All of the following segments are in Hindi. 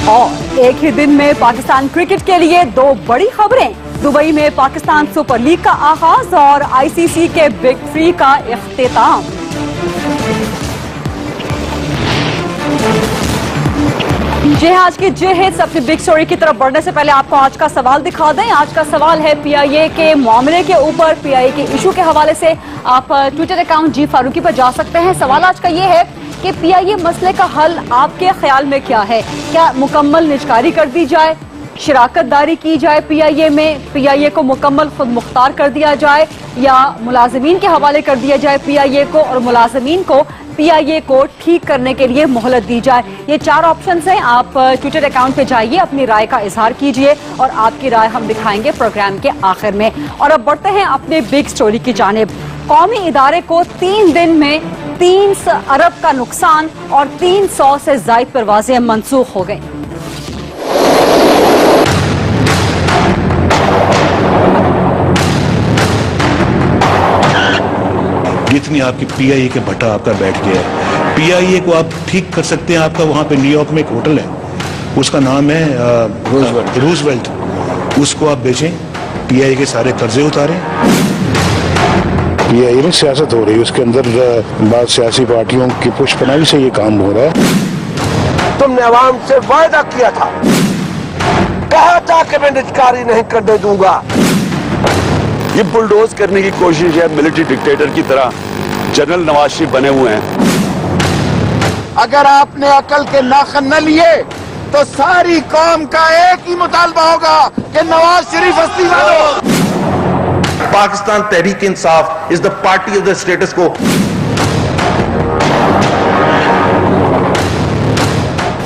और एक ही दिन में पाकिस्तान क्रिकेट के लिए दो बड़ी खबरें। दुबई में पाकिस्तान सुपर लीग का आगाज और आईसीसी के बिग 3 का इख्तिताम। जी आज की जे हिट्स अपनी बिग स्टोरी की तरफ बढ़ने से पहले आपको आज का सवाल दिखा दें। आज का सवाल है पीआईए के मामले के ऊपर, पीआईए के इशू के हवाले से आप ट्विटर अकाउंट जी फारूकी पर जा सकते हैं। सवाल आज का ये है कि पीआईए मसले का हल आपके ख्याल में क्या है? क्या मुकम्मल निजकारी कर दी जाए, शराकतदारी की जाए पीआईए में, पीआईए को मुकम्मल खुद मुख्तार कर दिया जाए, या मुलाजमीन के हवाले कर दिया जाए पीआईए को और मुलाजमीन को पीआईए को ठीक करने के लिए मोहलत दी जाए? ये 4 ऑप्शंस हैं। आप ट्विटर अकाउंट पे जाइए, अपनी राय का इजहार कीजिए और आपकी राय हम दिखाएंगे प्रोग्राम के आखिर में। और अब बढ़ते हैं अपने बिग स्टोरी की जानिब। कौमी इदारे को 3 दिन में 3 अरब का नुकसान और 300 से ज्यादा परवाजें मंसूख हो गई। जितनी आपकी पीआईए के भट्टा आपका बैठ गया है, पीआईए को आप ठीक कर सकते हैं। आपका वहां पे न्यूयॉर्क में एक होटल है, उसका नाम है रूजवेल्ट। उसको आप बेचें, पीआईए के सारे कर्जे उतारें। पीआईए में सियासत हो रही है, उसके अंदर बाद सियासी पार्टियों की पुष्पनाई से ये काम हो रहा है। तुमने अवाम से वायदा किया था, कहा था कि मैं निजकारी नहीं करने दूंगा। ये बुलडोज करने की कोशिश है, मिलिट्री डिक्टेटर की तरह जनरल नवाज शरीफ बने हुए हैं। अगर आपने अकल के नाखन न लिए तो सारी कौम का एक ही मुतालबा होगा कि नवाज शरीफ इस्तीफा दो। Pakistan Tehreek Insaf is the party of the status quo.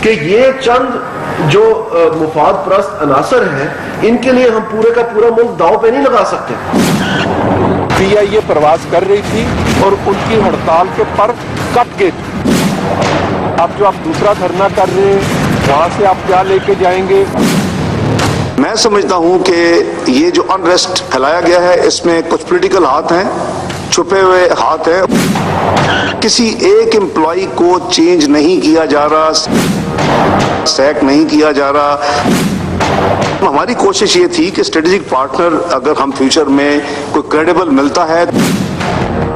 कि ये चंद जो मुफाद परस्त अनासर हैं, इनके लिए हम पूरे का पूरा मुल्क दांव पे नहीं लगा सकते। पीआईए प्रवास कर रही थी और उनकी हड़ताल के पर कट गए। अब जो आप दूसरा धरना कर रहे हैं, वहां से आप क्या लेके जाएंगे? मैं समझता हूं कि ये जो अनरेस्ट फैलाया गया है, इसमें कुछ पॉलिटिकल हाथ हैं, छुपे हुए हाथ हैं। किसी एक एम्प्लॉय को चेंज नहीं किया जा रहा, सैक नहीं किया जा रहा। हमारी कोशिश ये थी कि स्ट्रेटेजिक पार्टनर अगर हम फ्यूचर में कोई क्रेडिबल मिलता है,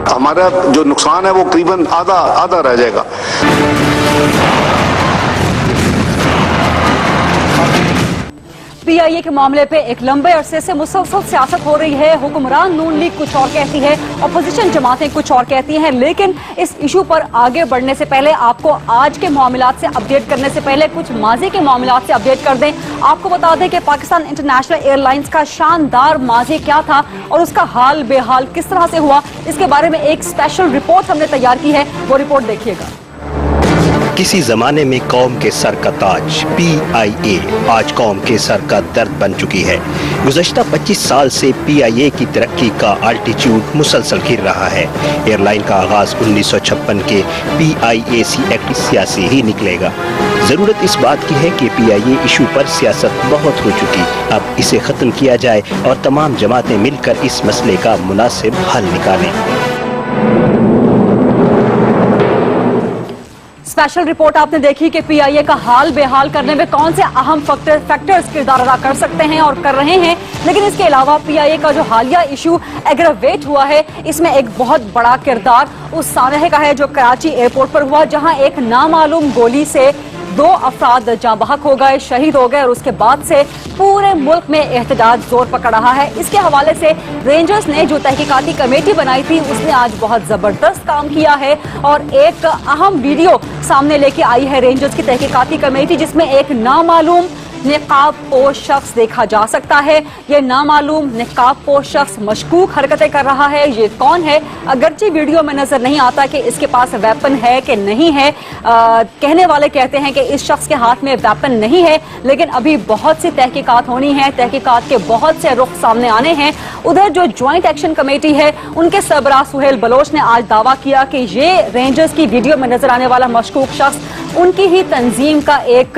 हमारा जो नुकसान है वो करीबन आधा रह जाएगा। पीआईए के मामले पे एक लंबे अरसे से मुसलसल सियासत हो रही है। हुक्मरान नून लीग कुछ और कहती है, अपोजिशन जमातें कुछ और कहती हैं। लेकिन इस इशू पर आगे बढ़ने से पहले आपको आज के मामलात से अपडेट करने से पहले कुछ माजी के मामलात से अपडेट कर दें। आपको बता दें कि पाकिस्तान इंटरनेशनल एयरलाइंस का शानदार माजी क्या था और उसका हाल बेहाल किस तरह से हुआ, इसके बारे में एक स्पेशल रिपोर्ट हमने तैयार की है। वो रिपोर्ट देखिएगा। किसी जमाने में कौम के सर का ताज पीआईए आज कौम के सर का दर्द बन चुकी है। गुज़श्ता 25 साल से पीआईए की तरक्की का अल्टीट्यूड मुसलसल गिर रहा है। एयरलाइन का आगाज 1956 के पीआईएसी एक्ट सियासी ही निकलेगा। जरूरत इस बात की है कि पीआईए इशू पर सियासत बहुत हो चुकी, अब इसे खत्म किया जाए और तमाम जमातें मिलकर इस मसले का मुनासिब हल निकालें। स्पेशल रिपोर्ट आपने देखी कि पीआईए का हाल बेहाल करने में कौन से अहम फैक्टर्स किरदार अदा कर सकते हैं और कर रहे हैं। लेकिन इसके अलावा पीआईए का जो हालिया इशू एग्रावेट हुआ है, इसमें एक बहुत बड़ा किरदार उस सानहे का है जो कराची एयरपोर्ट पर हुआ, जहां एक नामालूम गोली से 2 अफराद जाँ बहक हो गए, शहीद हो गए और उसके बाद से पूरे मुल्क में एहतजाज जोर पकड़ रहा है। इसके हवाले से रेंजर्स ने जो तहकीकाती कमेटी बनाई थी, उसने आज बहुत जबरदस्त काम किया है और एक अहम वीडियो सामने लेके आई है रेंजर्स की तहकीकाती कमेटी, जिसमें एक नामालूम निकाब पोश शख्स देखा जा सकता है। ये नामालूम निकाब पोश शख्स मशकूक हरकतें कर रहा है। ये कौन है? अगरचे वीडियो में नजर नहीं आता कि इसके पास वेपन है कि नहीं है। कहने वाले कहते हैं कि इस शख्स के हाथ में वेपन नहीं है, लेकिन अभी बहुत सी तहकीकात होनी है, तहकीकात के बहुत से रुख सामने आने हैं। उधर जो ज्वाइंट एक्शन कमेटी है, उनके सरबराह सुहेल बलोच ने आज दावा किया कि ये रेंजर्स की वीडियो में नजर आने वाला मशकूक शख्स उनकी ही तंजीम का एक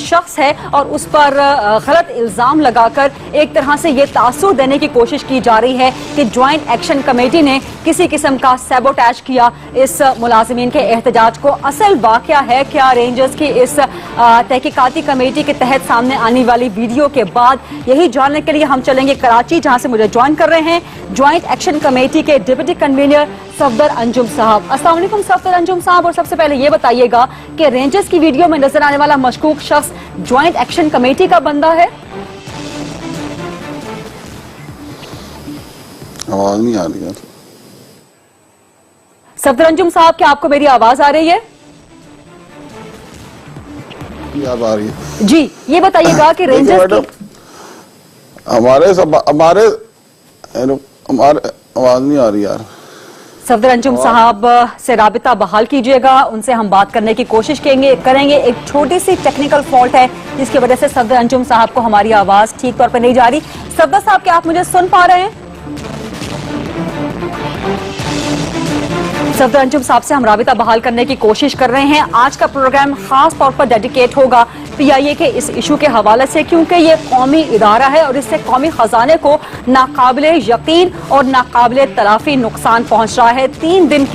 शख्स है और उस पर गलत इल्जाम लगाकर एक तरह से ये तासुर देने की कोशिश की जा रही है कि ज्वाइंट एक्शन कमेटी ने किसी किस्म का सैबोटेज किया इस मुलाजिमीन के एहतजाज को। असल वाकया है क्या, रेंजर्स की इस तहकीकाती कमेटी के तहत सामने आने वाली वीडियो के बाद, यही जानने के लिए हम चलेंगे कराची, जहां से मुझे ज्वाइन कर रहे हैं ज्वाइंट एक्शन कमेटी के डिप्टी कन्वीनर सफदर अंजुम साहब। अस्सलाम वालेकुम सफदर अंजुम साहब, और सबसे पहले ये बताइएगा कि रेंजर्स की वीडियो में नजर आने वाला मशकूक शख्स ज्वाइंट एक्शन कमेटी का बंदा है? आवाज नहीं आ रही है सफदर अंजुम साहब, क्या आपको मेरी आवाज आ रही है? याद आ रही है जी, ये बताइएगा कि रेंजर्स की हमारे आवाज नहीं आ रही यार। सफदर अंजुम साहब से राबिता बहाल कीजिएगा, उनसे हम बात करने की कोशिश करेंगे। एक छोटी सी टेक्निकल फॉल्ट है जिसकी वजह से सफदर अंजुम साहब को हमारी आवाज ठीक तौर पर नहीं जा रही। सफदर साहब, क्या आप मुझे सुन पा रहे हैं? सफदर अंजुम साहब से हम राबिता बहाल करने की कोशिश कर रहे हैं। आज का प्रोग्राम खास तौर पर डेडिकेट होगा PIA के इस इशू के हवाले से, क्योंकि ये कौमी इदारा है और इससे कौमी खजाने को नाकाबिले यकीन और नाकाबिले तलाफी नुकसान पहुंच रहा है।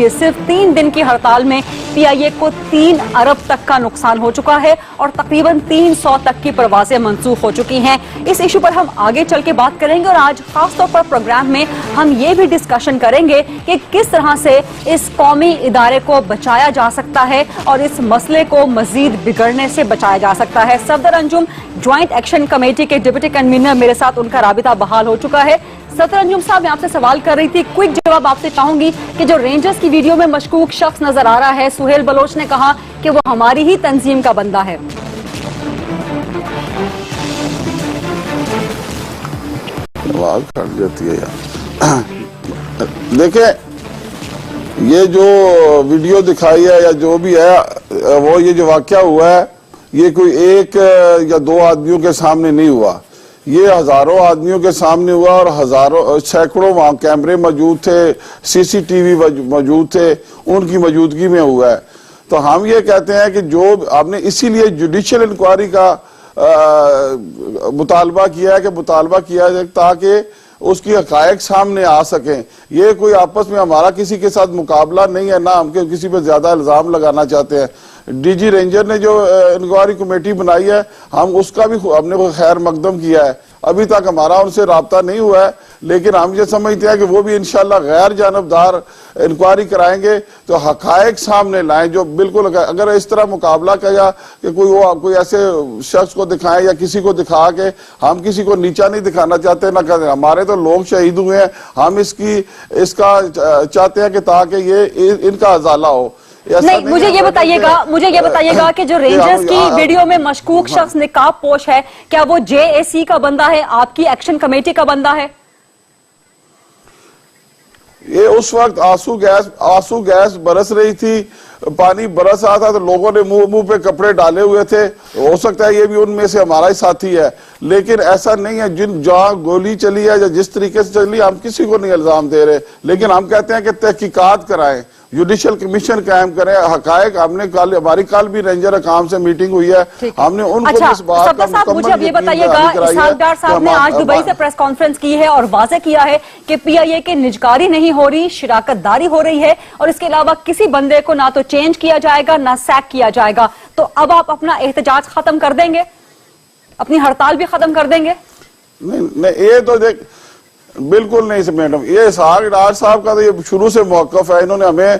सिर्फ 3 दिन की हड़ताल में PIA को 3 अरब तक का नुकसान हो चुका है और तकरीबन 300 तक की परवाजें मंसूख हो चुकी हैं। इस इशू पर हम आगे चल के बात करेंगे और आज खास तौर पर प्रोग्राम में हम ये भी डिस्कशन करेंगे कि किस तरह से इस कौमी इदारे को बचाया जा सकता है और इस मसले को मजीद बिगड़ने से बचाया जा सकता है। Safdar Anjum joint action committee के डिप्टी कन्वीनर, मेरे साथ उनका राबिता बहाल हो चुका है। सफदर अंजुम साहब, मैं आपसे सवाल कर रही थी, क्विक जवाब आपसे चाहूंगी कि जो रेंजर्स की वीडियो में मशकूक शख्स नजर आ रहा है, सुहेल बलोच ने कहा कि वो हमारी ही तंजीम का बंदा है। आवाज कट जाती है यार। देखिए, ये जो वीडियो दिखाई है या जो भी है, वो ये जो वाकया हुआ है, ये कोई एक या 2 आदमियों के सामने नहीं हुआ, ये हजारों आदमियों के सामने हुआ और हजारों सैकड़ों वहां कैमरे मौजूद थे, CCTV मौजूद थे, उनकी मौजूदगी में हुआ है। तो हम ये कहते हैं कि जो आपने इसीलिए जुडिशियल इंक्वायरी का मुतालबा किया है ताकि उसकी हकायक सामने आ सकें। ये कोई आपस में हमारा किसी के साथ मुकाबला नहीं है, ना हम किसी पे ज्यादा इल्जाम लगाना चाहते हैं। DG रेंजर ने जो इंक्वायरी कमेटी बनाई है, हम उसका भी हमने खैर मकदम किया है। अभी तक हमारा उनसे राब्ता नहीं हुआ है, लेकिन हम ये समझते हैं कि वो भी इंशाल्लाह गैर जानबदार इंक्वायरी कराएंगे तो हकायक सामने लाएं जो बिल्कुल। अगर इस तरह मुकाबला किया कि कोई ऐसे शख्स को दिखाएं या किसी को दिखा के, हम किसी को नीचा नहीं दिखाना चाहते, ना कहते हमारे तो लोग शहीद हुए हैं, हम इसका चाहते हैं कि ताकि ये इनका अजाला हो। नहीं, मुझे ये बताइएगा कि जो रेंजर्स की वीडियो में मशकूक शख्स निकाब पोश है, क्या वो JAC का बंदा है, आपकी एक्शन कमेटी का बंदा है? ये उस वक्त आंसू गैस बरस रही थी, पानी बरस रहा था, तो लोगों ने मुंह पे कपड़े डाले हुए थे। हो सकता है ये भी उनमें से हमारा ही साथी है, लेकिन ऐसा नहीं है। जहां गोली चली है या जिस तरीके से चली, हम किसी को नहीं इल्जाम दे रहे, लेकिन हम कहते हैं कि तहकीकात कराएं, जुडिशियल कमीशन कायम करें, हकायक। हमने हमारी कल भी रेंजर हकाम से मीटिंग हुई है, हमने उनको इस बात का मुझे अब ये बताइएगा, इसहाक साहब ने आज दुबई से प्रेस कॉन्फ्रेंस की है और वाज़ेह किया है कि PIA की निजकारी नहीं हो रही, शिराकतदारी हो रही है और इसके अलावा किसी बंदे को ना तो चेंज किया जाएगा ना सैक किया जाएगा। तो अब आप अपना एहतजाज खत्म कर देंगे, अपनी हड़ताल भी खत्म कर देंगे? नहीं, ये तो देख बिल्कुल नहीं से मैडम, ये इसहाक डार साहब का तो ये शुरू से मौकफ है। इन्होंने हमें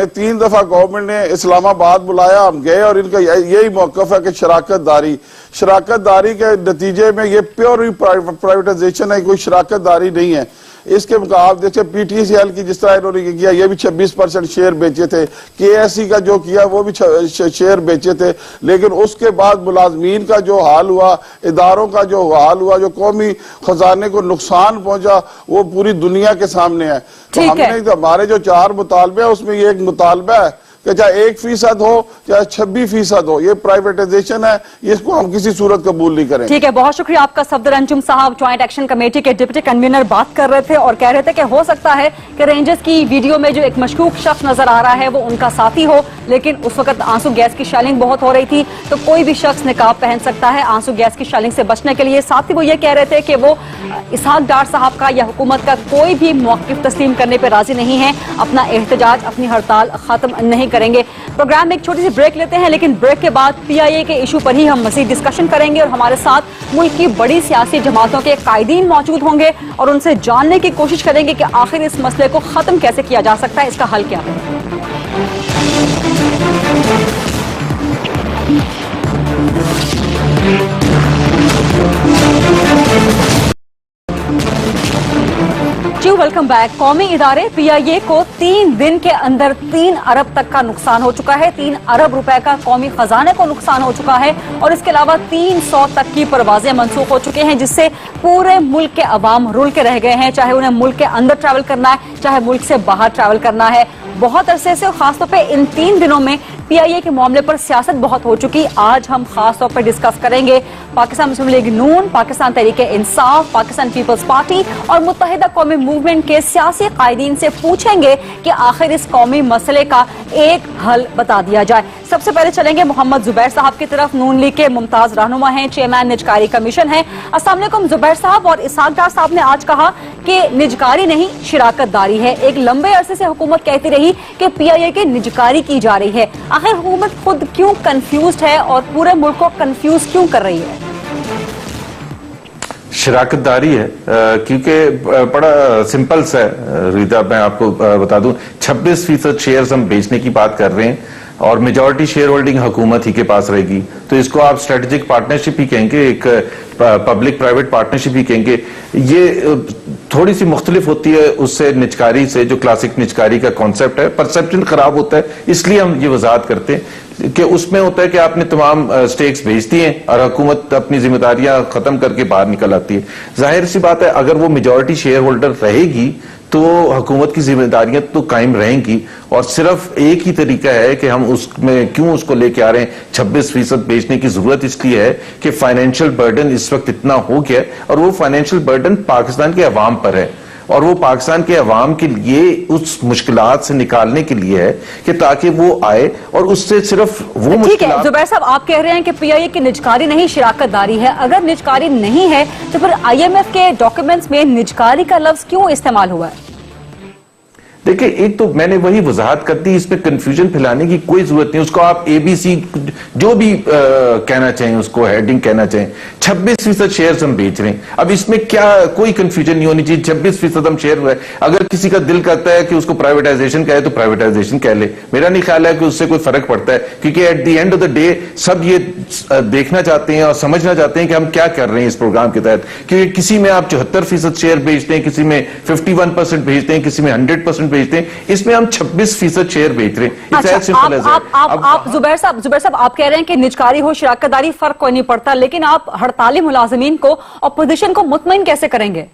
3 दफा गवर्नमेंट ने इस्लामाबाद बुलाया, हम गए और इनका यही मौकफ है कि शराकतदारी के नतीजे में ये प्योर प्राइवेटाइजेशन है, कोई शराकतदारी नहीं है। इसके मुकाबले देखिए PTCL की जिस तरह इन्होंने किया, ये भी 26% शेयर बेचे थे, KSE का जो किया वो भी शेयर बेचे थे, लेकिन उसके बाद मुलाजमीन का जो हाल हुआ, इदारों का जो हाल हुआ, जो कौमी खजाने को नुकसान पहुंचा, वो पूरी दुनिया के सामने है। तो हमने हमारे जो 4 मुतालबे है उसमें ये एक मुतालबा है कि चाहे 1% हो चाहे 26% हो, ये प्राइवेटाइजेशन है, इसको हम किसी सूरत कबूल नहीं करेंगे। ठीक है, बहुत शुक्रिया आपका। सफदर अंजुम साहब ज्वाइंट एक्शन कमेटी के डिप्टी कन्वीनर बात कर रहे थे और कह रहे थे कि हो सकता है कि रेंजर्स की वीडियो में जो एक मशकूक शख्स नजर आ रहा है वो उनका साथी हो, लेकिन उस वक्त आंसू गैस की शेलिंग बहुत हो रही थी, तो कोई भी शख्स निकाब पहन सकता है आंसू गैस की शेलिंग से बचने के लिए। साथ ही वो ये कह रहे थे कि वो इसहाक डार साहब का या हुकूमत का कोई भी मौक़िफ़ तस्लीम करने पर राजी नहीं है, अपना एहतजाज, अपनी हड़ताल खत्म नहीं करेंगे। प्रोग्राम में एक छोटी सी ब्रेक लेते हैं, लेकिन ब्रेक के बाद PIA के इशू पर ही हम मज़ीद डिस्कशन करेंगे और हमारे साथ मुल्क की बड़ी सियासी जमातों के कायदीन मौजूद होंगे और उनसे जानने की कोशिश करेंगे कि आखिर इस मसले को खत्म कैसे किया जा सकता है, इसका हल क्या है। Welcome back. कौमी इदारे PIA को 3 दिन के अंदर 3 अरब तक का नुकसान हो चुका है, 3 अरब रुपए का कौमी खजाने को नुकसान हो चुका है और इसके अलावा 300 तक की परवाजें मनसूख हो चुकी हैं, जिससे पूरे मुल्क के अवाम रुल के रह गए हैं, चाहे उन्हें मुल्क के अंदर ट्रैवल करना है चाहे मुल्क से बाहर ट्रैवल करना है। बहुत अरसे से और खासतौर पे इन 3 दिनों में PIA के मामले पर सियासत बहुत हो चुकी। आज हम खास तौर पर डिस्कस करेंगे पाकिस्तान मुस्लिम लीग नून, पाकिस्तान तहरीक इंसाफ, पाकिस्तान पीपल्स पार्टी और मुत्तहिदा कौमी मूवमेंट के सियासी कायदीन से पूछेंगे कि आखिर इस कौमी मसले का एक हल बता दिया जाए। सबसे पहले चलेंगे मोहम्मद जुबैर साहब की तरफ। नून लीग के मुमताज रहनुमा हैं, चेयरमैन निजकारी कमीशन है। अस्सलाम वालेकुम जुबैर साहब। और इसहाक डार साहब ने आज कहा कि निजकारी नहीं शिराकतदारी है। एक लंबे अरसे से हुकूमत कहती रही कि PIA की निजकारी की जा रही है, आखिर हुकूमत खुद क्यों कंफ्यूज्ड है और पूरे मुल्क को कंफ्यूज क्यों कर रही है? शिराकतदारी है क्योंकि बड़ा सिंपल सा है रीता, मैं आपको बता दूं 26% शेयर्स हम बेचने की बात कर रहे हैं और मेजॉरिटी शेयर होल्डिंग हुकूमत ही के पास रहेगी, तो इसको आप स्ट्रेटेजिक पार्टनरशिप ही कहेंगे, एक पब्लिक प्राइवेट पार्टनरशिप ही कहेंगे। ये थोड़ी सी मुख्तलिफ होती है उससे निजकारी से, जो क्लासिक निजकारी का कॉन्सेप्ट है। परसेप्शन खराब होता है, इसलिए हम ये वजाहत करते हैं कि उसमें होता है कि आपने तमाम स्टेक्स बेच दी हैं और हुकूमत अपनी जिम्मेदारियां खत्म करके बाहर निकल आती है। जाहिर सी बात है, अगर वो मेजॉरिटी शेयर होल्डर रहेगी तो हुकूमत की जिम्मेदारियां तो कायम रहेंगी और सिर्फ एक ही तरीका है कि हम उसमें क्यों उसको लेके आ रहे हैं। 26% बेचने की जरूरत इसलिए है कि फाइनेंशियल बर्डन इस वक्त इतना हो गया और वो फाइनेंशियल बर्डन पाकिस्तान के अवाम पर है और वो पाकिस्तान के अवाम के लिए उस मुश्किलात से निकालने के लिए है कि ताकि वो आए और उससे सिर्फ वो मुश्किलात। जुबैर साहब, आप कह रहे हैं कि PIA की निजकारी नहीं शिराकतदारी है। अगर निजकारी नहीं है तो फिर IMF के डॉक्यूमेंट्स में निजकारी का लफ्ज क्यों इस्तेमाल हुआ है? देखिए, एक तो मैंने वही वजाहत कर दी, इसमें कंफ्यूजन फैलाने की कोई जरूरत नहीं। उसको आप ABC जो भी कहना चाहें, उसको हेडिंग कहना चाहें, 26% शेयर्स हम बेच रहे हैं। अब इसमें क्या कोई कंफ्यूजन नहीं होनी चाहिए। 26% हम शेयर हुआ है, अगर किसी का दिल करता है कि उसको प्राइवेटाइजेशन कहे तो प्राइवेटाइजेशन कह ले, मेरा नहीं ख्याल है कि उससे कोई फर्क पड़ता है, क्योंकि at the end of the day सब ये देखना चाहते हैं और समझना चाहते हैं कि हम क्या कर रहे हैं इस प्रोग्राम के तहत। क्योंकि किसी में आप 74% शेयर बेचते हैं, किसी में 51% बेचते हैं, किसी में 100% बेचते हैं, इसमें हम 26% शेयर बेच रहे हैं। अच्छा, आप जुबैर साहब आप कह रहे हैं कि निजकारी हो शिराकतदारी फर्क कोई नहीं पड़ता, लेकिन आप हड़ताली मुलाजिमीन को, अपोजिशन को मुतमईन कैसे करेंगे?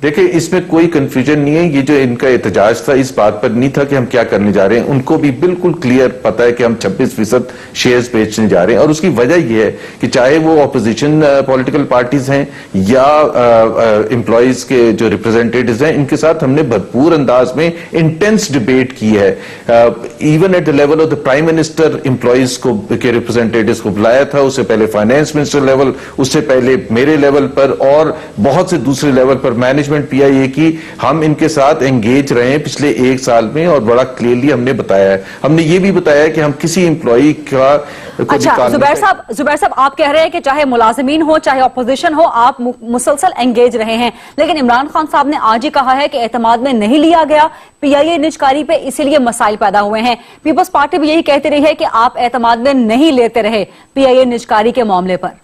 देखिए, इसमें कोई कंफ्यूजन नहीं है। ये जो इनका एहतजाज था इस बात पर नहीं था कि हम क्या करने जा रहे हैं, उनको भी बिल्कुल क्लियर पता है कि हम 26% शेयर्स बेचने जा रहे हैं। और उसकी वजह यह है कि चाहे वो ऑपोजिशन पॉलिटिकल पार्टीज हैं या एम्प्लॉयज के जो रिप्रेजेंटेटिव्स हैं, इनके साथ हमने भरपूर अंदाज में इंटेंस डिबेट की है। Even at the level of the prime minister employees को के रिप्रेजेंटेटिव्स को बुलाया था, उससे पहले फाइनेंस मिनिस्टर लेवल, उससे पहले मेरे लेवल पर और बहुत से दूसरे लेवल पर मैनेजमेंट PIA की हम इनके साथ एंगेज रहे हैं पिछले 1 साल में और बड़ा क्लियरली हमने बताया है। हमने ये भी बताया कि हम किसी एम्प्लॉई का अच्छा, जुबैर साहब आप कह रहे हैं कि चाहे मुलाजिमीन हो चाहे ऑपोजिशन हो, आप मुसलसल एंगेज रहे हैं, लेकिन इमरान खान साहब ने आज ही कहा है कि एतमाद में नहीं लिया गया PIA निजकारी पे, इसीलिए मसाइल पैदा हुए हैं। पीपल्स पार्टी भी यही कहती रही है कि आप एतमाद में नहीं लेते रहे PIA निजकारी के मामले पर।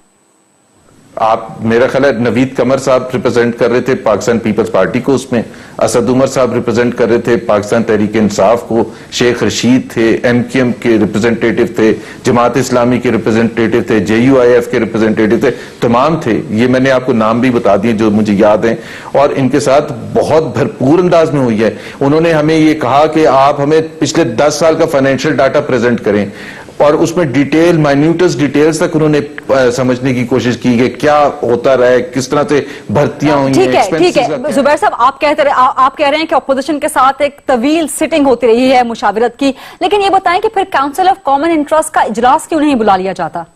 आप, मेरा ख्याल है नवीद कमर साहब रिप्रेजेंट कर रहे थे पाकिस्तान पीपल्स पार्टी को, उसमें असद उमर साहब रिप्रेजेंट कर रहे थे पाकिस्तान तहरीक इंसाफ को, शेख रशीद थे एमक्यूएम के रिप्रेजेंटेटिव थे, जमात इस्लामी के रिप्रेजेंटेटिव थे, JUIF के रिप्रेजेंटेटिव थे, तमाम थे। ये मैंने आपको नाम भी बता दिए जो मुझे याद हैं, और इनके साथ बहुत भरपूर अंदाज में हुई है। उन्होंने हमें ये कहा कि आप हमें पिछले 10 साल का फाइनेंशियल डाटा प्रेजेंट करें, और उसमें डिटेल, माइन्यूटस डिटेल्स तक उन्होंने समझने की कोशिश की कि क्या होता रहा है, किस तरह से भर्तियां हुई हैं। ठीक है जुबैर साहब, आप कह रहे हैं कि अपोजिशन के साथ एक तवील सिटिंग होती रही है मुशावरत की, लेकिन ये बताएं कि फिर काउंसिल ऑफ कॉमन इंटरेस्ट का इजलास क्यों नहीं बुला लिया जाता?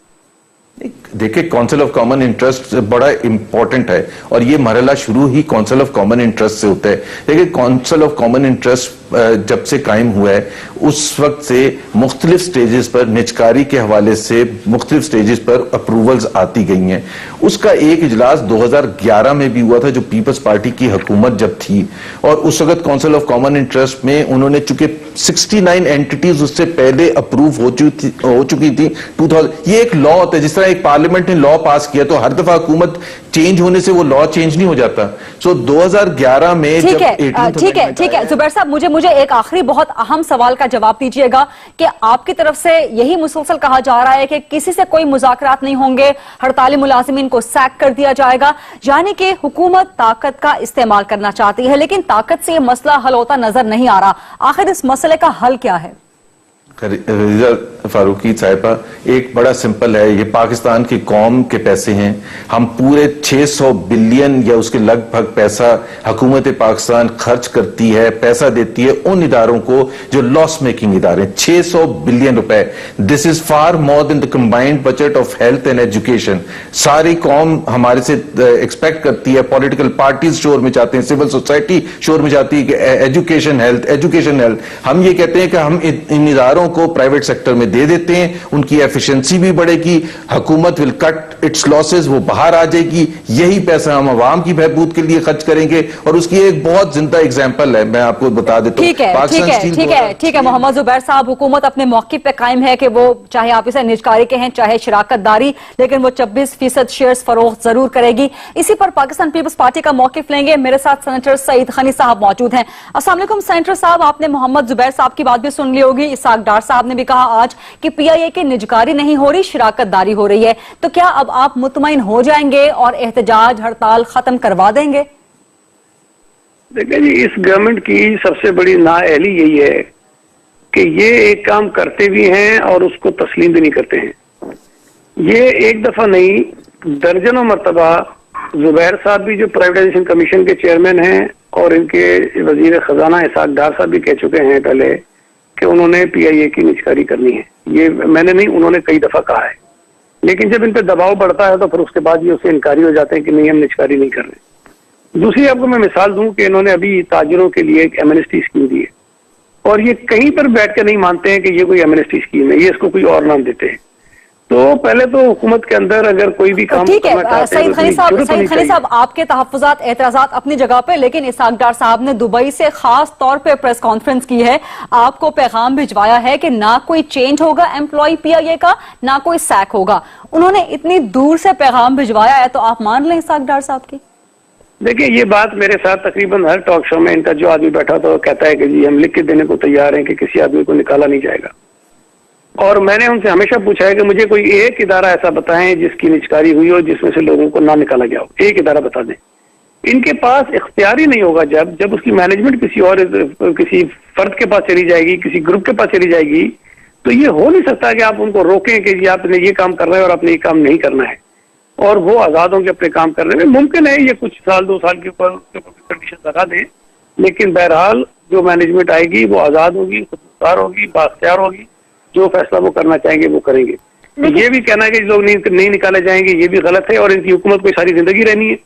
देखिए, काउंसिल ऑफ कॉमन इंटरेस्ट बड़ा इंपॉर्टेंट है, और ये मरहला शुरू ही काउंसिल ऑफ कॉमन इंटरेस्ट से होता है। देखिए, काउंसिल ऑफ कॉमन इंटरेस्ट जब से कायम हुआ है उस वक्त से मुख्तलिफ स्टेजेस पर निजकारी के हवाले से मुख्तलिफ स्टेजेस पर अप्रूवल्स आती गई हैं। उसका एक इजलास 2011 में भी हुआ था, जो पीपल्स पार्टी की हुकूमत जब थी, और उस वक्त काउंसिल ऑफ कॉमन इंटरेस्ट में उन्होंने चूंकि 69 एंटिटीज उससे पहले अप्रूव हो चुकी थी 2000। ये एक लॉ होता है, जिस तरह एक पार्लियामेंट ने लॉ पास किया तो हर दफा हुकूमत चेंज होने से वो लॉ चेंज नहीं हो जाता। सो 2011 में ठीक है जुबैर साहब, मुझे एक आखिरी बहुत अहम सवाल का जवाब दीजिएगा कि आपकी तरफ से यही मुसलसल कहा जा रहा है कि किसी से कोई मुज़ाकरात नहीं होंगे, हड़ताली मुलाजिमीन को सैक कर दिया जाएगा, यानी कि हुकूमत ताकत का इस्तेमाल करना चाहती है, लेकिन ताकत से यह मसला हल होता नजर नहीं आ रहा। आखिर इस मसले का हल क्या है? रिजा फारूकी साहिबा, एक बड़ा सिंपल है, ये पाकिस्तान की कौम के पैसे हैं। हम पूरे 600 बिलियन या उसके लगभग पैसा हुकूमत पाकिस्तान खर्च करती है, पैसा देती है उन इदारों को जो लॉस मेकिंग इदारे, 600 बिलियन रुपए। This is far more than the combined budget of health and education. सारी कौम हमारे से एक्सपेक्ट करती है, पॉलिटिकल पार्टीज शोर में जाते हैं, सिविल सोसाइटी शोर में जाती है कि एजुकेशन हेल्थ। हम ये कहते हैं कि हम इन इदारों को प्राइवेट सेक्टर में दे देते हैं, उनकी एफिशिएंसी भी बढ़ेगी, हुकूमत विल कट इट्स लॉसेस, वो बाहर आ जाएगी। यही पैसा हम अवाम की बहबूद के लिए खर्च करेंगे, और उसकी एक बहुत जिंदा एग्जांपल है, मैं आपको बता देता हूं। ठीक है मोहम्मद जुबैर साहब, हुकूमत अपने मौक़िफ़ पे कायम है कि वो चाहे आप इसे निजकारी कहें चाहे शराकतदारी, लेकिन वो 26% शेयर्स फरोख्त जरूर करेगी। इसी पर पाकिस्तान पीपल्स पार्टी का मौक़िफ़ लेंगे। मेरे साथ सेनेटर सईद खनी साहब मौजूद हैं। अस्सलाम वालेकुम सेनेटर साहब, आपने मोहम्मद जुबैर साहब की बात भी सुन ली होगी। इसाक डार साहब ने भी कहा आज कि PIA की निजकारी नहीं हो रही, शराकतदारी हो रही है, तो क्या अब आप मुतमईन हो जाएंगे और एहतजाज हड़ताल खत्म करवा देंगे? देखिए जी, इस गवर्नमेंट की सबसे बड़ी नाअहली यही है कि ये एक काम करते भी हैं और उसको तस्लीम भी नहीं करते हैं। ये एक दफा नहीं, दर्जनों मरतबा जुबैर साहब भी जो प्राइवेटाइजेशन कमीशन के चेयरमैन हैं और इनके वजीर खजाना इसाक डार साहब भी कह चुके हैं पहले कि उन्होंने PIA की निजकारी करनी है। ये मैंने नहीं, उन्होंने कई दफा कहा है, लेकिन जब इन पर दबाव बढ़ता है तो फिर उसके बाद ये उससे इनकारी हो जाते हैं कि नहीं, हम निजकारी नहीं कर रहे। दूसरी आपको मैं मिसाल दूं कि इन्होंने अभी ताजिरों के लिए एक एमनेस्टी स्कीम दी है, और ये कहीं पर बैठ कर नहीं मानते हैं कि ये कोई एमनेस्टी स्कीम है, ये इसको कोई और नाम देते हैं। तो पहले तो हुकूमत के अंदर अगर कोई भी काम ठीक है सईद खनी साहब, आपके तहफ़्फ़ुज़ात एतराज़ात अपनी जगह पे, लेकिन इसाक डार साहब ने दुबई से खास तौर पे प्रेस कॉन्फ्रेंस की है, आपको पैगाम भिजवाया है कि ना कोई चेंज होगा एम्प्लॉय PIA का, ना कोई सैक होगा। उन्होंने इतनी दूर से पैगाम भिजवाया है, तो आप मान लें इसाक डार साहब की? देखिए, ये बात मेरे साथ तकरीबन हर टॉक शो में इनका जो आदमी बैठा तो कहता है कि जी हम लिख के देने को तैयार हैं कि किसी आदमी को निकाला नहीं जाएगा। और मैंने उनसे हमेशा पूछा है कि मुझे कोई एक इदारा ऐसा बताएं जिसकी निजकारी हुई हो, जिसमें से लोगों को ना निकाला गया हो, एक इदारा बता दें। इनके पास इख्तियार ही नहीं होगा। जब उसकी मैनेजमेंट किसी फर्द के पास चली जाएगी, किसी ग्रुप के पास चली जाएगी, तो ये हो नहीं सकता कि आप उनको रोकें कि जी आपने ये काम करना है और आपने ये काम नहीं करना है, और वो आजाद होंगे अपने काम करने में। मुमकिन है ये कुछ साल 2 साल के ऊपर कंडीशन लगा दें, लेकिन बहरहाल जो मैनेजमेंट आएगी वो आजाद होगी, खुदमुख्तार होगी, बाख्तियार होगी, जो फैसला वो करना चाहेंगे वो करेंगे। ये भी कहना है कि लोग नहीं निकाले जाएंगे, ये भी गलत है। और इनकी हुकूमत कोई सारी जिंदगी रहनी है,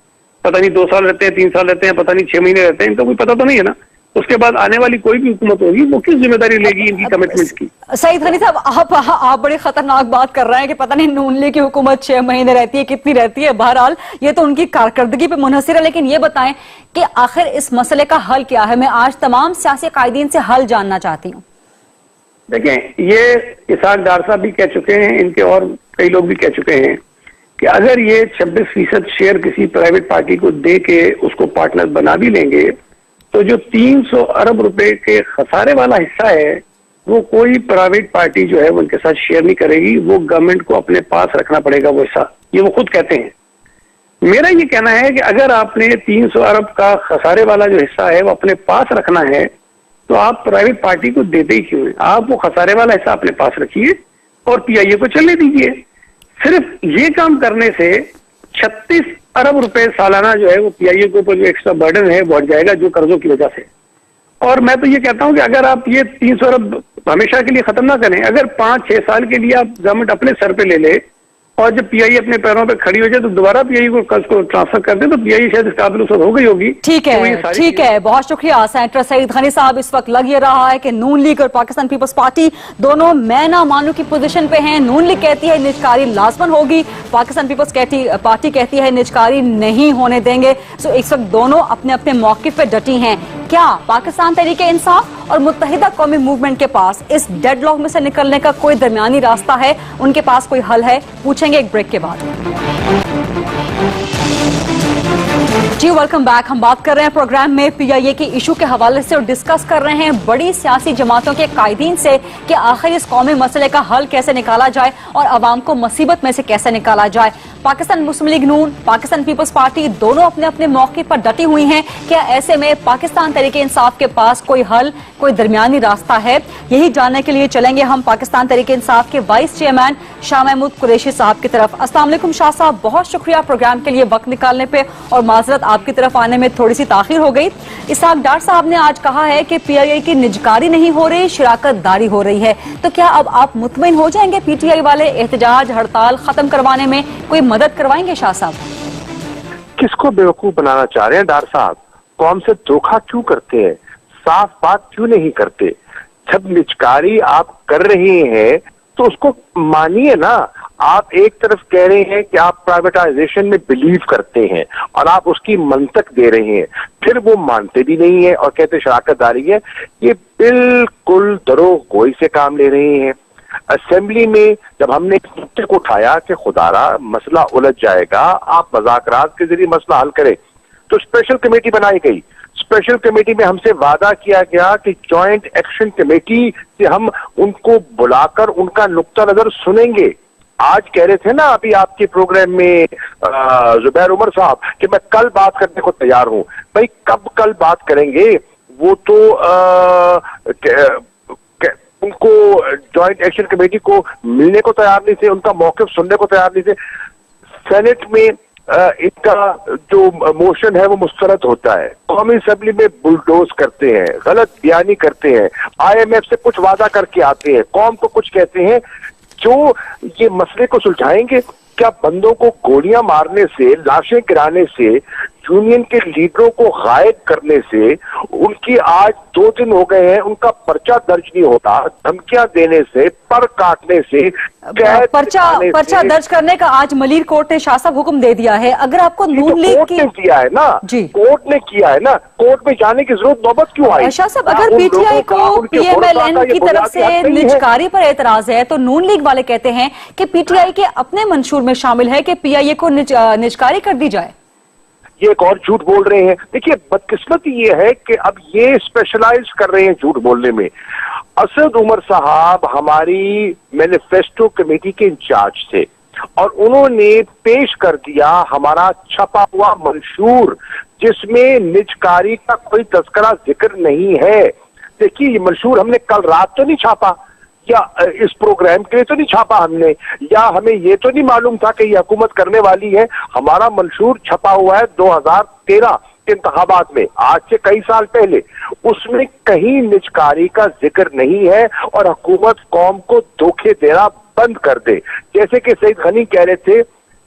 पता नहीं 2 साल रहते हैं, 3 साल रहते हैं, पता नहीं 6 महीने रहते हैं, इनका कोई पता तो नहीं है ना। उसके बाद आने वाली कोई भी हुकूमत होगी वो किस जिम्मेदारी लेगी इनकी कमिटमेंट्स की? सईद खनी साहब, आप बड़ी खतरनाक बात कर रहे हैं कि पता नहीं नून लीग की हुकूमत 6 महीने रहती है, कितनी रहती है। बहरहाल ये तो उनकी कारकर्दगी पे मुनहसर है, लेकिन ये बताएं कि आखिर इस मसले का हल क्या है? मैं आज तमाम सियासी कायदीन से हल जानना चाहती हूँ। देखें, ये इसाक डार साहब भी कह चुके हैं, इनके और कई लोग भी कह चुके हैं कि अगर ये 26% शेयर किसी प्राइवेट पार्टी को दे के उसको पार्टनर बना भी लेंगे तो जो 300 अरब रुपए के खसारे वाला हिस्सा है वो कोई प्राइवेट पार्टी जो है वो उनके साथ शेयर नहीं करेगी, वो गवर्नमेंट को अपने पास रखना पड़ेगा वो हिस्सा, ये वो खुद कहते हैं। मेरा ये कहना है कि अगर आपने 300 अरब का खसारे वाला जो हिस्सा है वो अपने पास रखना है तो आप प्राइवेट पार्टी को देते ही क्यों हैं? आप वो खसारे वाला हिस्सा अपने पास रखिए और पीआईए को चलने दीजिए। सिर्फ ये काम करने से 36 अरब रुपए सालाना जो है वो पीआईए के ऊपर जो एक्स्ट्रा बर्डन है बढ़ जाएगा जो कर्जों की वजह से। और मैं तो ये कहता हूं कि अगर आप ये 300 अरब हमेशा के लिए खत्म ना करें, अगर 5-6 साल के लिए आप गवर्नमेंट अपने सर पे ले ले और जब पीआईए अपने पैरों पे खड़ी हो जाए तो दोबारा पीआईए को कर्ज को ट्रांसफर कर दे तो पीआईए शायद इस काबिल हो गई होगी। ठीक है, ठीक है, बहुत शुक्रिया सेनेटर सईद गनी साहब। इस वक्त लग ये रहा है कि नून लीग और पाकिस्तान पीपल्स पार्टी दोनों मैं ना मानू की पोजीशन पे हैं। नून लीग कहती है निजकारी लाजमन होगी, पाकिस्तान पीपल्स पार्टी कहती है निजकारी नहीं होने देंगे। सो इस वक्त दोनों अपने अपने मौकिफ पे डटी हैं। क्या पाकिस्तान तहरीके इंसाफ और मुत्तहिदा कौमी मूवमेंट के पास इस डेडलॉक में से निकलने का कोई दरमियानी रास्ता है? उनके पास कोई हल है? पूछेंगे एक ब्रेक के बाद। जी वेलकम बैक। हम बात कर रहे हैं प्रोग्राम में पीआईए की इशू के हवाले से और डिस्कस कर रहे हैं बड़ी सियासी जमातों के कायदीन से कि आखिर इस कौमी मसले का हल कैसे निकाला जाए और अवाम को मुसीबत में से कैसे निकाला जाए। पाकिस्तान मुस्लिम लीग नून, पाकिस्तान पीपल्स पार्टी दोनों अपने अपने मौके पर डटी हुई हैं। क्या ऐसे में पाकिस्तान तहरीके इंसाफ के पास कोई हल, कोई दरमियानी रास्ता है? यही जानने के लिए चलेंगे हम पाकिस्तान तहरीके इंसाफ के वाइस चेयरमैन शाह महमूद कुरैशी साहब की तरफ। अस्सलाम वालेकुम शाह साहब, बहुत शुक्रिया प्रोग्राम के लिए वक्त निकालने पे और माजरत आपकी तरफ आने में थोड़ी सी ताखिर हो गई। इसहाक डार साहब ने आज कहा है कि पीआईए की निजकारी नहीं हो रही, शिराकत दारी हो रही है। तो क्या अब आप मुतमईन हो जाएंगे पीटीआई वाले एहतजाज हड़ताल खत्म करवाने में कोई मदद करवाएंगे? शाह साहब किसको बेवकूफ बनाना चाह रहे हैं डार साहब? कौम से धोखा क्यों करते हैं? साफ बात क्यों नहीं करते? जब निजकारी आप कर रहे हैं तो उसको मानिए ना। आप एक तरफ कह रहे हैं कि आप प्राइवेटाइजेशन में बिलीव करते हैं और आप उसकी मंतक दे रहे हैं, फिर वो मानते भी नहीं है और कहते शराकतदारी है। ये बिल्कुल दरोगोई से काम ले रहे हैं। असेंबली में जब हमने इस मुद्दे को उठाया कि खुदारा मसला उलझ जाएगा, आप मज़ाकरात के जरिए मसला हल करें, तो स्पेशल कमेटी बनाई गई। स्पेशल कमेटी में हमसे वादा किया गया कि जॉइंट एक्शन कमेटी से हम उनको बुलाकर उनका नुक्ता नजर सुनेंगे। आज कह रहे थे ना अभी आपके प्रोग्राम में जुबैर उमर साहब कि मैं कल बात करने को तैयार हूं। भाई कब कल बात करेंगे? वो तो उनको जॉइंट एक्शन कमेटी को मिलने को तैयार नहीं थे, उनका मौक़िफ़ सुनने को तैयार नहीं थे। सेनेट में इनका जो मोशन है वो मुस्तरद होता है, कौमी असेंबली में बुलडोज करते हैं, गलत बयानी करते हैं, IMF से कुछ वादा करके आते हैं, कौम को कुछ कहते हैं। जो ये मसले को सुलझाएंगे? क्या बंदों को गोलियां मारने से, लाशें गिराने से, यूनियन के लीडरों को गायब करने से, उनकी आज 2 दिन हो गए हैं उनका पर्चा दर्ज नहीं होता, धमकियां देने से, पर काटने से, पर्चा दर्ज करने का आज मलीर कोर्ट ने शाह साहब हुक्म दे दिया है। अगर आपको नून लीग की किया है ना जी, कोर्ट ने किया है ना, कोर्ट में जाने की जरूरत नौबत क्यों आई? शाह साहब अगर पीटीआई को PMLN की तरफ से निजकारी पर एतराज है तो नून लीग वाले कहते हैं कि पीटीआई के अपने मंशूर में शामिल है कि पीआईए को निजकारी कर दी जाए। ये एक और झूठ बोल रहे हैं। देखिए बदकिस्मती ये है कि अब ये स्पेशलाइज कर रहे हैं झूठ बोलने में। असद उमर साहब हमारी मैनिफेस्टो कमेटी के इंचार्ज थे और उन्होंने पेश कर दिया हमारा छपा हुआ मंशूर जिसमें निजकारी का कोई तस्करा जिक्र नहीं है। देखिए ये मंशूर हमने कल रात तो नहीं छापा या इस प्रोग्राम के लिए तो नहीं छापा हमने, या हमें ये तो नहीं मालूम था कि ये हुकूमत करने वाली है। हमारा मंशूर छपा हुआ है 2013 के इंतखाबात में, आज से कई साल पहले। उसमें कहीं निजकारी का जिक्र नहीं है और हुकूमत कौम को धोखे देना बंद कर दे। जैसे कि सईद गनी कह रहे थे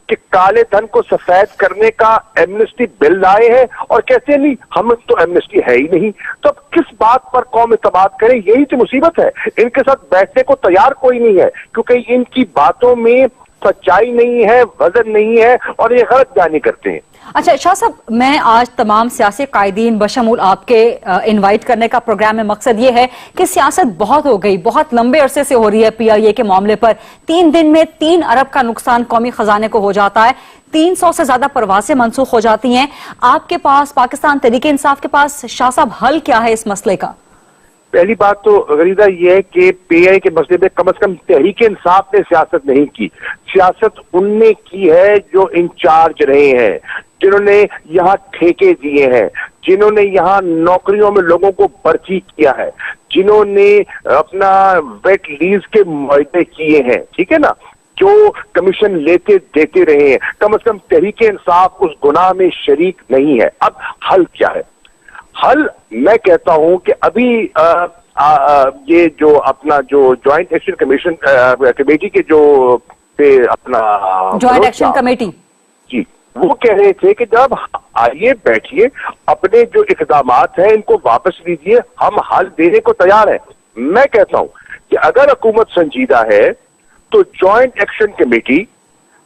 कि काले धन को सफेद करने का एमनेस्टी बिल लाए हैं और कहते नहीं हम तो एमनेस्टी है ही नहीं। तो अब किस बात पर कौम इत्तेमाद करे? यही तो मुसीबत है। इनके साथ बैठने को तैयार कोई नहीं है क्योंकि इनकी बातों में सच्चाई नहीं है, वजन नहीं है और ये गलत बयानी करते हैं। अच्छा शाह साहब, मैं आज तमाम सियासी कायदीन बशमूल आपके इनवाइट करने का प्रोग्राम में मकसद ये है कि सियासत बहुत हो गई, बहुत लंबे अरसे से हो रही है PIA के मामले पर। 3 दिन में 3 अरब का नुकसान कौमी खजाने को हो जाता है, 300 से ज्यादा परवासें मनसूख हो जाती हैं। आपके पास, पाकिस्तान तहरीक इंसाफ के पास शाह साहब हल क्या है इस मसले का? पहली बात तो गरीदा ये है कि PIA के मसले में कम से कम तहरीक इंसाफ ने सियासत नहीं की। सियासत उनने की है जो इंचार्ज रहे हैं, जिन्होंने यहाँ ठेके दिए हैं, जिन्होंने यहाँ नौकरियों में लोगों को भर्ती किया है, जिन्होंने अपना वेट लीज के मुआहदे किए हैं, ठीक है ना, जो कमीशन लेते देते रहे हैं। कम से कम तहरीक इंसाफ उस गुनाह में शरीक नहीं है। अब हल क्या है? हल मैं कहता हूं कि अभी ये जो अपना जो ज्वाइंट एक्शन कमीशन कमेटी के जो अपना ज्वाइंट एक्शन कमेटी जी, वो कह रहे थे कि जब आइए बैठिए, अपने जो इकदामात हैं इनको वापस लीजिए, हम हल देने को तैयार हैं। मैं कहता हूं कि अगर हुकूमत संजीदा है तो ज्वाइंट एक्शन कमेटी,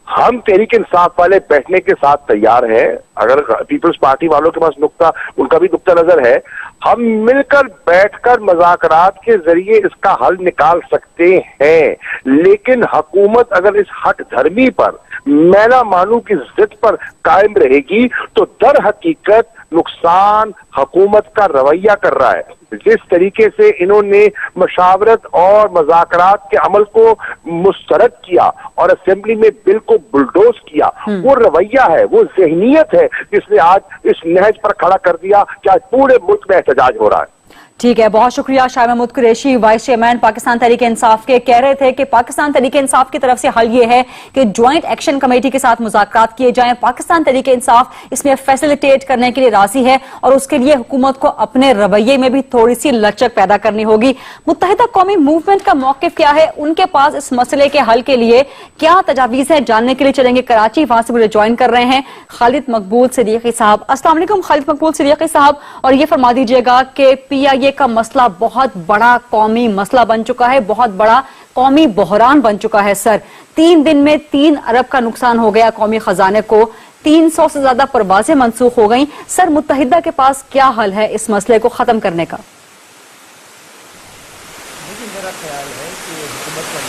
हम तहरीक इंसाफ वाले बैठने के साथ तैयार हैं। अगर पीपल्स पार्टी वालों के पास उनका भी नुक्ता नजर है, हम मिलकर बैठकर मुज़ाकरात के जरिए इसका हल निकाल सकते हैं। लेकिन हुकूमत अगर इस हक धर्मी पर, मैना मानू की जिद पर कायम रहेगी तो दर हकीकत नुकसान हुकूमत का रवैया कर रहा है। जिस तरीके से इन्होंने मशावरत और मुज़ाकरात के अमल को मुस्तरद किया और असेंबली में बिल को बुलडोज किया, वो रवैया है, वो ज़हनियत है जिसने आज इस नहज पर खड़ा कर दिया कि आज पूरे मुल्क में एहतजाज हो रहा है। ठीक है, बहुत शुक्रिया। शाह महमूद कुरैशी, वाइस चेयरमैन पाकिस्तान तहरीक इंसाफ के, कह रहे थे कि पाकिस्तान तहरीक इंसाफ की तरफ से हल ये है कि ज्वाइंट एक्शन कमेटी के साथ मुज़ाकरात किए जाएं। पाकिस्तान तहरीक इंसाफ इसमें फैसिलिटेट करने के लिए राजी है और उसके लिए हुकूमत को अपने रवैये में भी थोड़ी सी लचक पैदा करनी होगी। मुत्तहिदा कौमी मूवमेंट का मौक़िफ़ क्या है, उनके पास इस मसले के हल के लिए क्या तजावीज़ है, जानने के लिए चलेंगे कराची। वहां से मुझे ज्वाइन कर रहे हैं खालिद मकबूल सिद्दीकी साहब। अस्सलाम वालेकुम खालिद मकबूल सिद्दीकी साहब, और ये फरमा दीजिएगा कि PIA का मसला बहुत बड़ा कौमी मसला बन चुका है, बहुत बड़ा कौमी बहरान बन चुका है सर। 3 दिन में 3 अरब का नुकसान हो गया कौमी खजाने को, 300 से ज्यादा परवाजें मनसूख हो गई। सर, मुत्तहिदा के पास क्या हल है इस मसले को खत्म करने का? मेरा ख्याल है कि हुकूमत का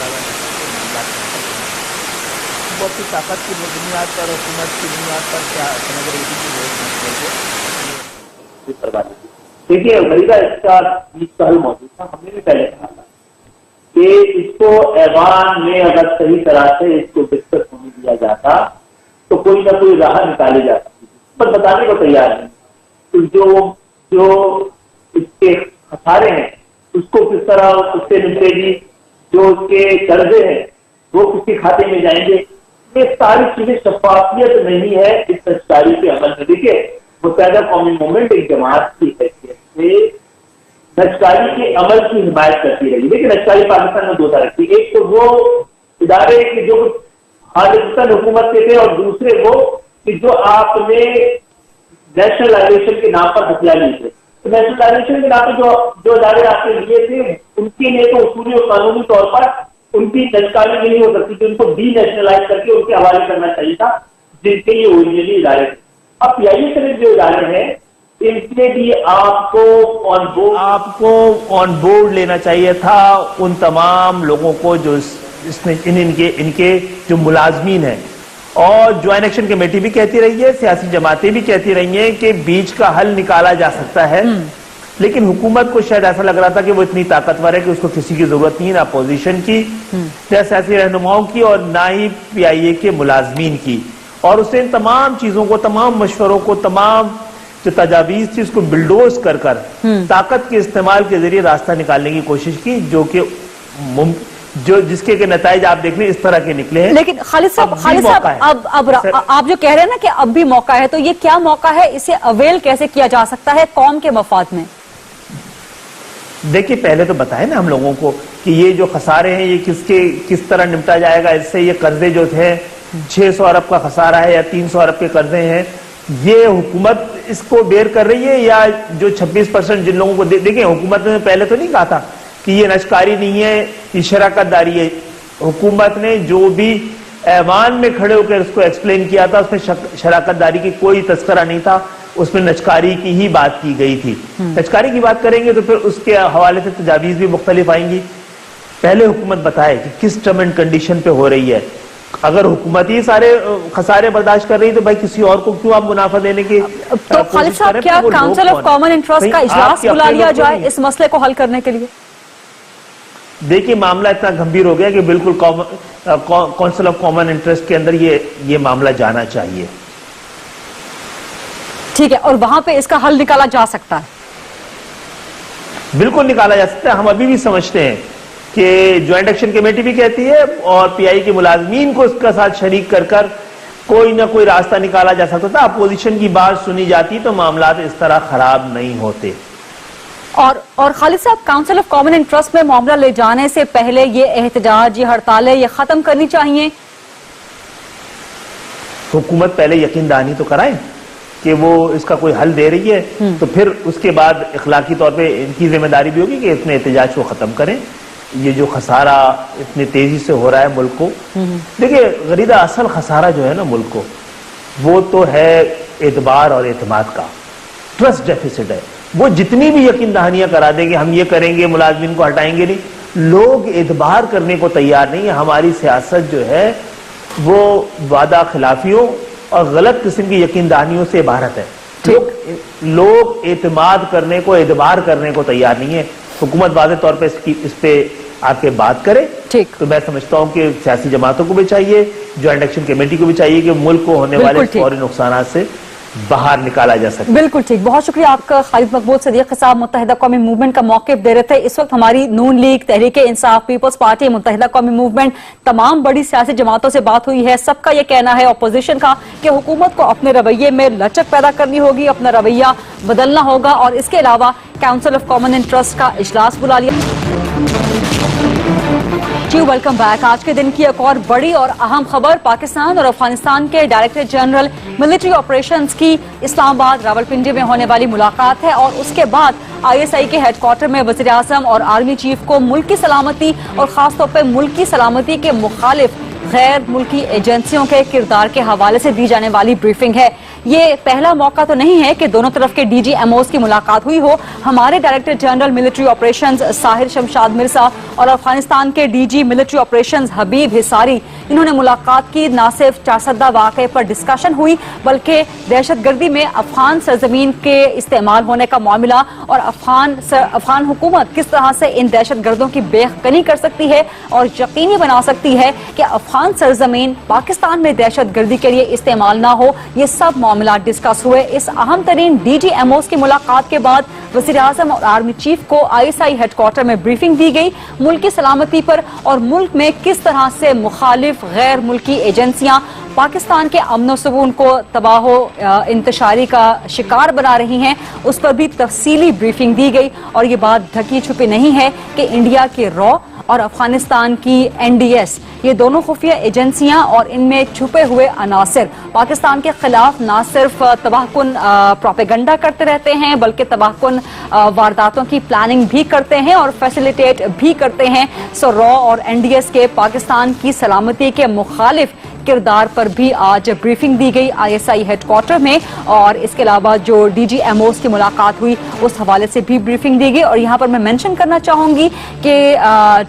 बहुत ही ताकत की बुनियाद पर, हुकूमत की बुनियाद पर क्या समझ रही थी। देखिए गरीबा, इसका हल मौजूद था। हमने भी पहले कहा था कि इसको ऐवान में अगर सही तरह से इसको डिस्कस होने दिया जाता तो कोई ना कोई राह निकाली जा सकती थी, पर बताने को तैयार नहीं। तो जो इसके खसारे हैं उसको किस तरह उससे निपटेगी, जो उसके कर्जे हैं वो किसके खाते में जाएंगे, ये सारी चीजें शफाफियत नहीं है इस संस्कारी के अमल में। देखिए, मुत्तहिदा कौमी मूवमेंट एक जमात की हैसियत से नशकारी के अमल की हिमायत करती रही। लेकिन नशकारी पाकिस्तान में 2 तरह की, एक तो वो इदारे की जो खालिस्तान हुकूमत के थे और दूसरे वो कि जो आपने नेशनलाइजेशन के नाम पर हथियार लिए थे। तो नेशनलाइजेशन के नाम पर जो इदारे आपने लिए थे उनके लिए तो उसूली और कानूनी तौर पर उनकी नशकारी नहीं हो सकती थी, उनको डी नेशनलाइज करके उनके हवाले करना चाहिए था जिनके ये ओरिजिनली इदारे थे। अब PIA से जो इदारे हैं इनके लिए आपको ऑन बोर्ड लेना चाहिए था उन तमाम लोगों को जो इसमें इनके जो मुलाजमीन हैं। और ज्वाइंट एक्शन कमेटी भी कहती रही है, सियासी जमातें भी कहती रही हैं कि बीच का हल निकाला जा सकता है। लेकिन हुकूमत को शायद ऐसा लग रहा था कि वो इतनी ताकतवर है कि उसको किसी की जरूरत नहीं, ना अपोजिशन की, ना सियासी रहनुमाओं की और ना ही PIA के मुलाजमीन की। और उसने इन तमाम चीजों को, तमाम मशवरों को, तमाम जो तजावीज थी उसको बिल्डोज कर ताकत के इस्तेमाल के जरिए रास्ता निकालने की कोशिश की, जो कि जिसके के नताइज आप देख लें इस तरह के निकले हैं। लेकिन खालिद साहब अब आप जो कह रहे हैं ना कि अब भी मौका है, तो ये क्या मौका है, इसे अवेल कैसे किया जा सकता है कौम के मफाद में? देखिए, पहले तो बताए ना हम लोगों को कि ये जो खसारे हैं ये किस तरह निपटा जाएगा। इससे ये कर्जे जो थे 600 अरब का खसारा है या 300 अरब के कर्जे हैं, ये हुकूमत इसको बेयर कर रही है या जो 26% जिन लोगों को देखिए, हुकूमत ने पहले तो नहीं कहा था कि ये नशकारी नहीं है, ये शराकतदारी है। हुकूमत ने जो भी ऐवान में खड़े होकर इसको एक्सप्लेन किया था, उसमें शराकतदारी की कोई तस्करा नहीं था, उसमें नचकारी की ही बात की गई थी। नचकारी की बात करेंगे तो फिर उसके हवाले से तजावीज भी मुख्तलिफ आएंगी। पहले हुकूमत बताए कि किस टर्म एंड कंडीशन पे हो रही है। अगर हुकूमत ही सारे खसारे बर्दाश्त कर रही है तो भाई किसी और को क्यों आप मुनाफा देने की तो खालिद साहब, क्या काउंसिल ऑफ कॉमन इंटरेस्ट का इजलास बुला लिया जाए इस मसले को हल करने के लिए? देखिए, मामला इतना गंभीर हो गया कि बिल्कुल काउंसिल ऑफ कॉमन इंटरेस्ट के अंदर ये मामला जाना चाहिए। ठीक है, और वहां पे इसका हल निकाला जा सकता है? बिल्कुल निकाला जा सकता है। हम अभी भी समझते हैं कि ज्वाइंट एक्शन कमेटी भी कहती है और पीआई के मुलाजमीन को इसका साथ शरीक कर कर कोई ना कोई रास्ता निकाला जा सकता था। अपोजिशन की बात सुनी जाती तो मामला इस तरह खराब नहीं होते। और खालिद साहब, काउंसिल ऑफ कॉमन इंटरेस्ट में मामला ले जाने से पहले ये एहतजाज, ये हड़तालें, ये खत्म करनी चाहिए। हुकूमत पहले यकीन दहानी तो कराए कि वो इसका कोई हल दे रही है, तो फिर उसके बाद इखलाकी तौर पे इनकी जिम्मेदारी भी होगी कि इसमें एहतजाज को खत्म करें। ये जो खसारा इतनी तेजी से हो रहा है मुल्क को, देखिए गरीदा, असल खसारा जो है ना मुल्क को, वो तो है एतबार और एतमाद का। ट्रस्ट डेफिसिट है। वो जितनी भी यकीन दहानियां करा देंगे, हम ये करेंगे, मुलाजमीन को हटाएंगे नहीं, लोग एतबार करने को तैयार नहीं है। हमारी सियासत जो है वो वादा खिलाफियों और गलत किस्म की यकीन दहानियों से इबारत है। लोग एतमाद करने को, एतबार करने को तैयार नहीं है। हुकूमत वाज़े तौर पर इस पे आके बात करे। ठीक, तो मैं समझता हूं कि सियासी जमातों को भी चाहिए, ज्वाइंट एक्शन कमेटी को भी चाहिए कि मुल्क को होने वाले फौरी नुकसान से बाहर निकाला जा सके। बिल्कुल ठीक, बहुत शुक्रिया आपका खालिद मकबूल सदीक साहब। मुत्तहिदा कौमी मूवमेंट का मौक़िफ़ दे रहे थे। इस वक्त हमारी नून league, Tehreek Insaf, peoples party, मुत्तहिदा कौमी मूवमेंट, तमाम बड़ी सियासी जमातों से बात हुई है। सबका यह कहना है, अपोजिशन का, कि हुकूमत को अपने रवैये में लचक पैदा करनी होगी, अपना रवैया बदलना होगा और इसके अलावा काउंसिल ऑफ कॉमन इंटरेस्ट का इजलास बुला लिया। जी वेलकम बैक। आज के दिन की एक और बड़ी और अहम खबर, पाकिस्तान और अफगानिस्तान के डायरेक्टर जनरल मिलिट्री ऑपरेशंस की इस्लामाबाद रावलपिंडी में होने वाली मुलाकात है और उसके बाद ISI के हेडक्वार्टर में वज़ीर आज़म और आर्मी चीफ को मुल्की सलामती और खासतौर पर मुल्की सलामती के मुखालिफ गैर मुल्की एजेंसियों के किरदार के हवाले से दी जाने वाली ब्रीफिंग है। ये पहला मौका तो नहीं है कि दोनों तरफ के DGMOs की मुलाकात हुई हो। हमारे director general military operations Sahir Shamshad Mirza और अफगानिस्तान के DG मिलिट्री ऑपरेशंस हबीब हिसारी, इन्होंने मुलाकात की। न सिर्फ चारसदा वाक़े पर डिस्कशन हुई बल्कि दहशतगर्दी में अफगान सरजमीन के इस्तेमाल होने का मामला और अफगान हुकूमत किस तरह से इन दहशतगर्दों की बेखनी कर सकती है और यकीनी बना सकती है कि अफगान सरजमीन पाकिस्तान में दहशतगर्दी के लिए इस्तेमाल ना हो। ये सब मामला डिस्कस हुए। इस अहम तरीन DGMOs की मुलाकात के बाद वज़ीर आज़म और आर्मी चीफ को ISI हेडक्वार्टर में ब्रीफिंग दी गई मुल्क की सलामती पर और मुल्क में किस तरह से मुखालिफ गैर मुल्की एजेंसियां पाकिस्तान के अमन सुकून को तबाहो इंतशारी का शिकार बना रही हैं, उस पर भी तफसीली ब्रीफिंग दी गई। और ये बात ढकी छुपी नहीं है कि इंडिया के रॉ और अफगानिस्तान की NDS, ये दोनों खुफिया एजेंसियां और इनमें छुपे हुए अनासिर पाकिस्तान के खिलाफ न सिर्फ तबाहकुन प्रोपेगंडा करते रहते हैं बल्कि तबाहकुन वारदातों की प्लानिंग भी करते हैं और फैसिलिटेट भी करते हैं। सो रॉ और NDS के पाकिस्तान की सलामती के मुखालिफ किरदार पर भी आज ब्रीफिंग दी गई ISI हेडक्वार्टर में और इसके अलावा जो DGMOs की मुलाकात हुई उस हवाले से भी ब्रीफिंग दी गई। और यहाँ पर मैं मेंशन करना चाहूंगी कि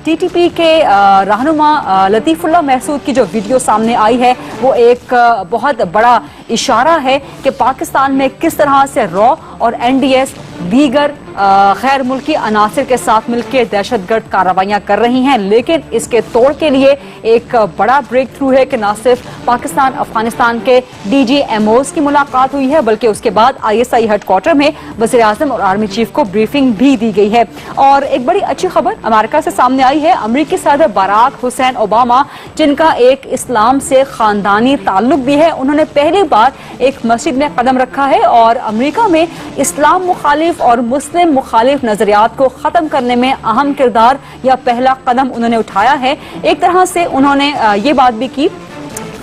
TTP के रहनुमा लतीफुल्लाह महसूद की जो वीडियो सामने आई है वो एक बहुत बड़ा इशारा है कि पाकिस्तान में किस तरह से रॉ और NDS दीगर गैर मुल्की अनासिर के साथ मिलकर दहशतगर्द कार्रवाइयां कर रही हैं। लेकिन इसके तोड़ के लिए एक बड़ा ब्रेक थ्रू है कि न सिर्फ पाकिस्तान अफगानिस्तान के DGMOs की मुलाकात हुई है बल्कि उसके बाद ISI हेडक्वार्टर में वज़ीर आज़म और आर्मी चीफ को ब्रीफिंग भी दी गई है। और एक बड़ी अच्छी खबर अमेरिका से सामने आई है। अमेरिकी सदर बराक हुसैन ओबामा, जिनका एक इस्लाम से खानदानी ताल्लुक भी है, उन्होंने पहली बार एक मस्जिद में कदम रखा है और अमेरिका में इस्लाम मुखालिफ और मुस्लिम मुखालिफ नजरियात को खत्म करने में अहम किरदार या पहला कदम उन्होंने उठाया है। एक तरह से उन्होंने ये बात भी की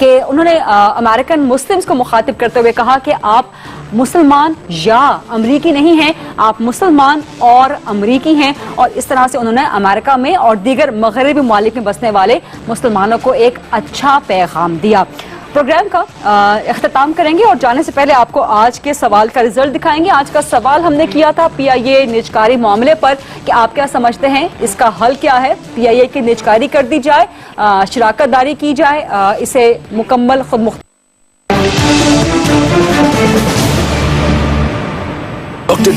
कि उन्होंने अमेरिकन मुस्लिम्स को मुखातिब करते हुए कहा कि आप मुसलमान या अमरीकी नहीं हैं, आप मुसलमान और अमरीकी हैं। और इस तरह से उन्होंने अमेरिका में और दीगर मगरबी ममालिक में बसने वाले मुसलमानों को एक अच्छा पैगाम दिया। प्रोग्राम का इख्तिताम करेंगे और जाने से पहले आपको आज के सवाल का रिजल्ट दिखाएंगे। आज का सवाल हमने किया था PIA निजकारी मामले पर कि आप क्या समझते हैं, इसका हल क्या है। PIA की निजकारी कर दी जाए, शराकत दारी की जाए, इसे मुकम्मल खुद डॉक्टर